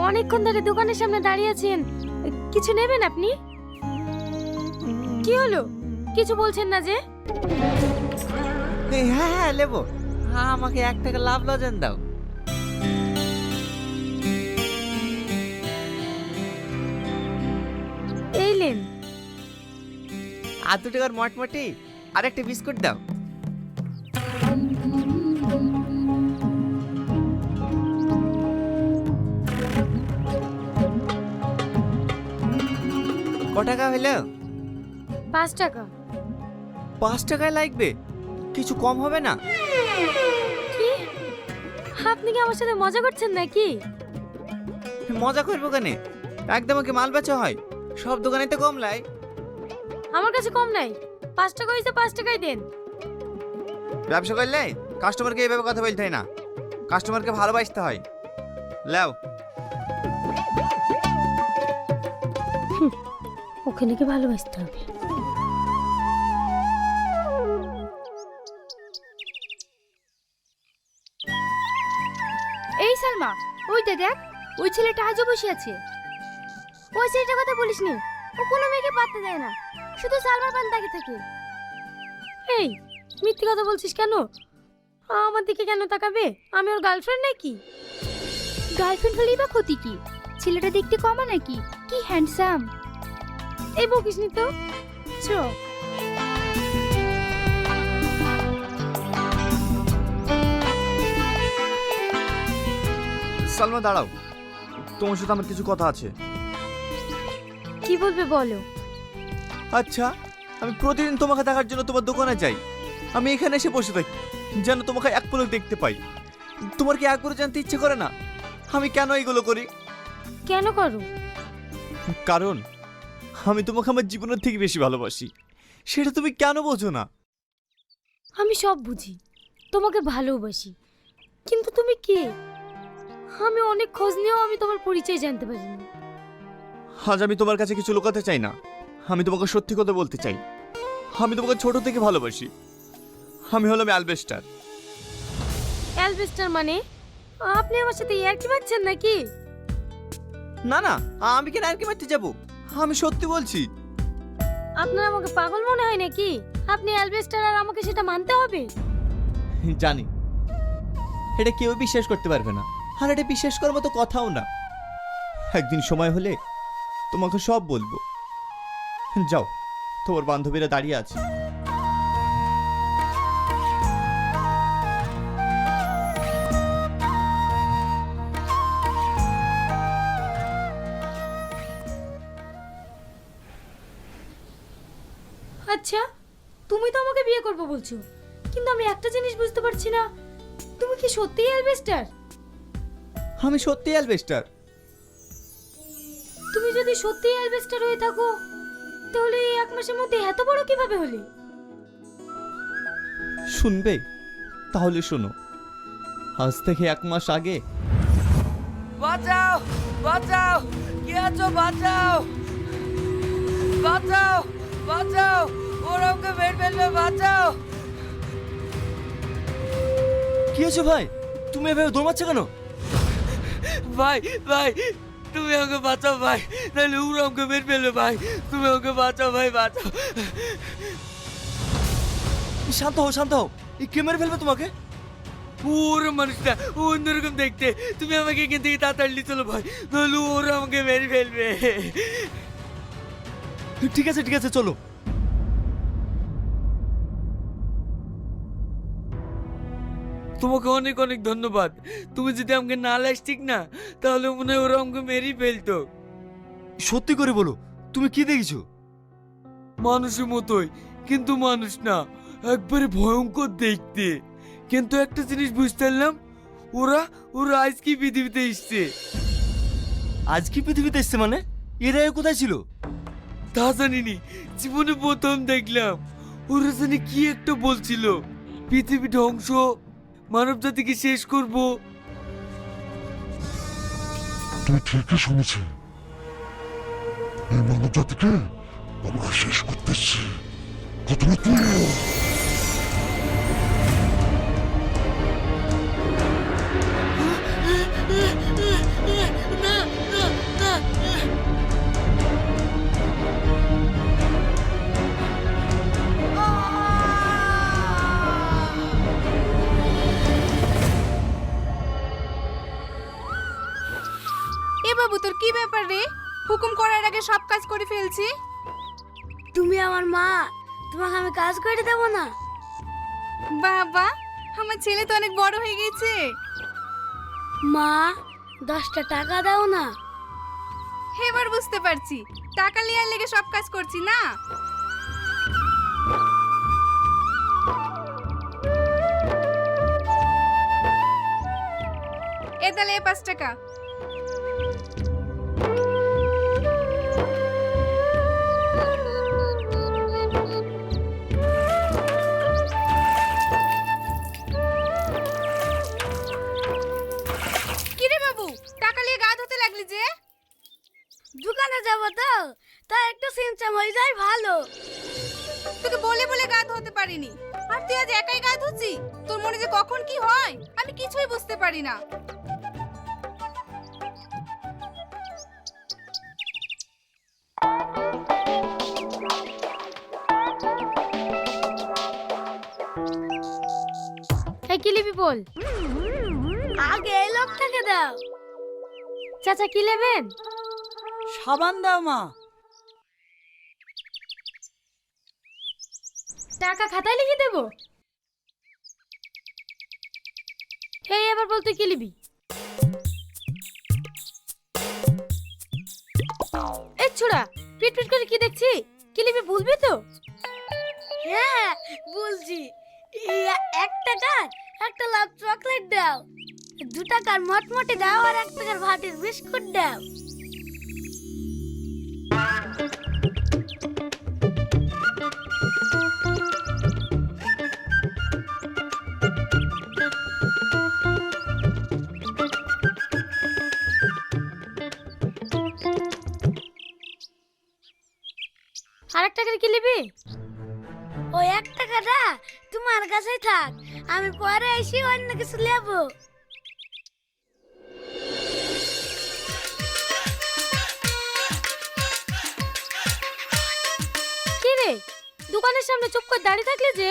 অনেকক্ষণ ধরে দোকানের সামনে দাঁড়িয়ে আছেন, কিছু নেবেন আপনি? কি হলো, কিছু বলছেন না যে? হ্যাঁ হ্যাঁ নেবো। আমাকে 1 টাকা লাভ লজেন দাও। এই লেন। আর 2 টাকার মটমটি আর একটা বিস্কুট দাও। ক টাকা হইলো? 5 টাকা। 5 টাকায় লাগবে, কিছু কম হবে না? কি, আপনি কি আমার সাথে মজা করছেন নাকি? মজা করবো কেন, একদম কি মাল বেচা হয়? সব দোকানে তো কম লাই। আমার কাছে কম নাই, 5 টাকা হইছে 5 টাকাই দেন। ব্যবসা করলে কাস্টমারকে এইভাবে কথা বলতে হয় না, কাস্টমারকে ভালোবাসতে হয়। লাও। ওকে নাকি ভালোবাসতে হবে। এই সালমা, ওইটা দেখ, ওই ছেলেটা আজও বসে আছে। ওই ছেলেটার কথা বলিস নি, ও কোনো মেয়েকে পাত্তা দেয় না, শুধু সালমার পান তাকে থাকে। এই মিথ্যে কথা বলছিস কেন? আমার দিকে কেন তাকাবে? আমি ওর গার্লফ্রেন্ড নাকি? গার্লফ্রেন্ড হলেই বা ক্ষতি কি? ছেলেটা দেখতে কমা নাকি? কি হ্যান্ডসাম। এই বকিস নি তো, চ। সালমা দাঁড়াও, তোমার সাথে আমার কিছু কথা আছে। কি বলবে বলো। আচ্ছা, আমি প্রতিদিন তোমাকে দেখার জন্য তোমার দোকানে যাই, আমি এখানে এসে বসে থাকি যেন তোমাকে এক পলক দেখতে পাই। তোমার কি একবারও জানতে ইচ্ছে করে না আমি কেন এইগুলো করি? কেন করো? কারণ আমি তোমাকে আমার জীবনের থেকে বেশি ভালোবাসি, সেটা তুমি কেন বোঝো না? আমি সব বুঝি, তোমাকে ভালোবাসি, কিন্তু তুমি কে? আমি অনেক খোঁজ নিয়েও আমি তোমার পরিচয় জানতে পারিনি। আজ আমি তোমার কাছে কিছু লুকাতে চাই না, আমি তোমাকে সত্যি কথা বলতে চাই। আমি তোমাকে ছোট থেকে ভালোবাসি। আমি হলাম অ্যালবেস্টার। অ্যালবেস্টার মানে? আপনি আমার সাথে ইয়ার্কি মারছেন নাকি? না না, আমি কেন আর কি মারতে যাবো, আমি সত্যি বলছি। আপনার আমাকে পাগল মনে হয় নাকি? আপনি অ্যালবেস্টার আর আমাকে সেটা মানতে হবে? জানি এটা কেউ বিশ্বাস করতে পারবে না, আর এটা বিশ্বাস করার মতো কথাও না। একদিন সময় হলে তোমাকে সব বলবো। যাও, তোমার বান্ধবীরা দাঁড়িয়ে আছে। আচ্ছা, তুমি তো আমাকে বিয়ে করবে বলছো, কিন্তু আমি একটা জিনিস বুঝতে পারছি না, তুমি কি সত্যিই অ্যালবেস্টার? আমি সত্যি অ্যালবেস্টার। তুমি যদি সত্যিই অ্যালবেস্টার হয়ে থাকো, তাহলে এই 1 মাসের মধ্যে এত বড় কিভাবে হলে? শুনবে? তাহলে শোনো। আজ থেকে 1 মাস আগে বাঁচাও বাঁচাও, কে আছো? বাঁচাও বাঁচাও বাঁচাও, ওরা ওকে মেরে ফেলবে, বাঁচাও। কি হয়েছে ভাই, তুমি এভাবে দৌড়াচ্ছ কেন? ভাই ভাই, তুমি আমাকে বাঁচাও ভাই, নাহলে ওরা আমাকে মেরে ফেলবে ভাই, তুমি আমাকে বাঁচাও ভাই, বাঁচাও। শান্ত হও, শান্ত হও, এই কে মেরে ফেলবে তোমাকে? ওরা মানুষটা অন্যরকম দেখতে, তুমি আমাকে এখান থেকে তাড়াতাড়ি চলো ভাই, নাহলে ওরা আমাকে মেরে ফেলবে। ঠিক আছে ঠিক আছে, চলো। তোমাকে অনেক অনেক ধন্যবাদ, তুমি যদি আমাকে না লাস ঠিক না, তাহলে মনে হয় ওরা আমাকে মেরেই ফেলতো। সত্যি করে বলো, তুমি কি দেখেছো? মানুষের মতোই, কিন্তু মানুষ না, একবারে ভয়ঙ্কর দেখতে। কিন্তু একটা জিনিস বুঝতে পারলাম, ওরা ওরা আজ কি পৃথিবীতে এসছে। আজ কি পৃথিবীতে এসছে মানে? এরা কোথায় ছিল? তা জানিনি, জীবনে প্রথম দেখলাম। ওরা জানি কি একটা বলছিল, পৃথিবী ধ্বংস, মানব জাতিকে শেষ করব। তুই ঠিকই শুনেছি, এই মানব জাতিকে আমরা শেষ করতেছি। কত না রে, হুকুম করার আগে সব কাজ করে ফেলছি। তুমি আমার মা, তোমাকে আমি কাজ করে দেবো না? বাবা, আমার ছেলে তো অনেক বড় হয়ে গেছে। মা, 10টা টাকা দাও না। এবার বুঝতে পারছি, টাকা লিয়ার লেগে সব কাজ করছি না। এ তাহলে 5 টাকা। কিরে বাবু, টাকা নিয়ে গা ধুতে লাগলি যে? দোকানে যাবো তো, তাই একটু সিমচাম হয়ে যায় ভালো। তোকে বলে বলে গা ধুতে পারিনি, আর তুই আজ একাই গা ধুচ্ছি। তোর মনে যে কখন কি হয় আমি কিছুই বুঝতে পারি না। এই কি লিবি বল? আগে এই লোকটাকে দাও। চাচা কি নেবেন? সাবান দাও মা। টাকা খাতায় লিখে দেবো। এই এবার বল তুই কি নিবি? এই ছোড়া, পিট পিট করে কি দেখছি? কি নিবি বলবি তো? হ্যাঁ বলছি। 1 টাকার একটা লাভ চকলেট দাও, 2 টাকার মটমটে দাও, আর 1 টাকার ভাতের বিস্কুট দাও। আর 1 টাকার কি নিবি? ওই 1 টাকাটা তোমার কাছেই থাক, আমি পরে এসে অন্য কিছু নেব। কি রে, দোকানের সামনে চুপ করে দাঁড়িয়ে থাকলে যে?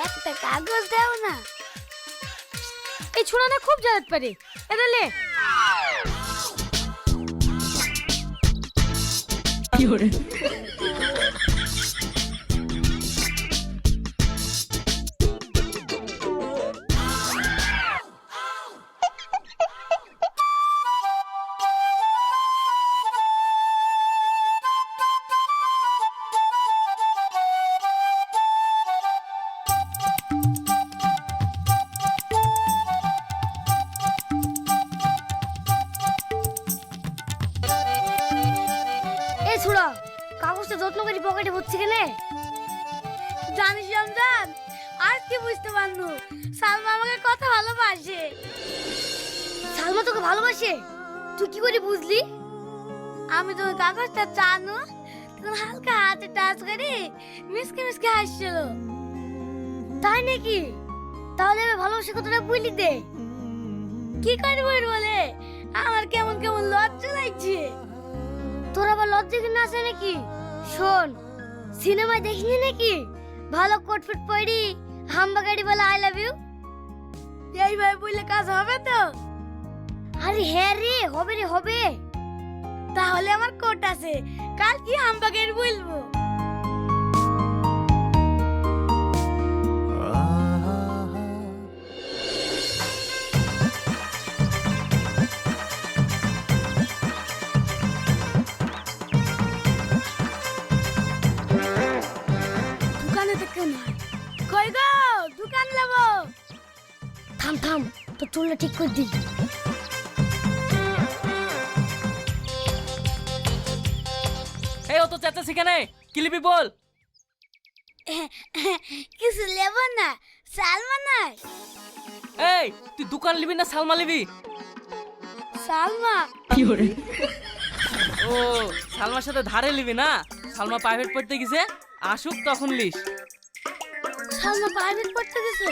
একটা কাগজ দাও না। এই ছোড়া না খুব জ্বালাতে পারে, এটা লে। কি হরে? এই ছোড়া, কাগজটা যত্ন করে পকেটে ভরছি কেনে? জানিস রমজান, আর কি বুঝতে পারনু, সালমা আমাকে কত ভালোবাসে। সালমা তোকে ভালোবাসে? তুই কি করে বুঝলি? আমি তোকে কাগজটা চানু তখন হালকা হাতে টাচ করে মিসকে মিসকে হাসছিল। তাই নাকি? তাহলে আমি ভালোবাসি কতটা বুঝলি দে। কি করবো বলে আমার কেমন কেমন লজ্জা লাগছে। তোর আবার লজ্জা কিনা আছে নাকি? শোন, সিনেমায় দেখিনি নাকি ভালো কোটফিট পরি হাম্বা গাড়ি বলে আই লাভ ইউ? এইভাবে বললে কাজ হবে তো? আরে হ্যাঁ রে, হবে রে হবে। তাহলে আমার কোট আছে, কাল কি হাম্বা গাড়ি বলবো। কই গো, দোকান লাবো। থাম থাম, তো চুলটা ঠিক করে দি। এই ও তো চাচা সেখানে কি লিবি বল? কিছু লেব না, সালমা নাই। এই তুই দোকান লিবি না সালমা লিবি? সালমা। কি হরে? ও সালমার সাথে ধারে লিবি না? সালমা প্রাইভেট পড়তে গেছে, আসুক তখন লিস। সালমা প্রাইভেট পড়তে গেছে?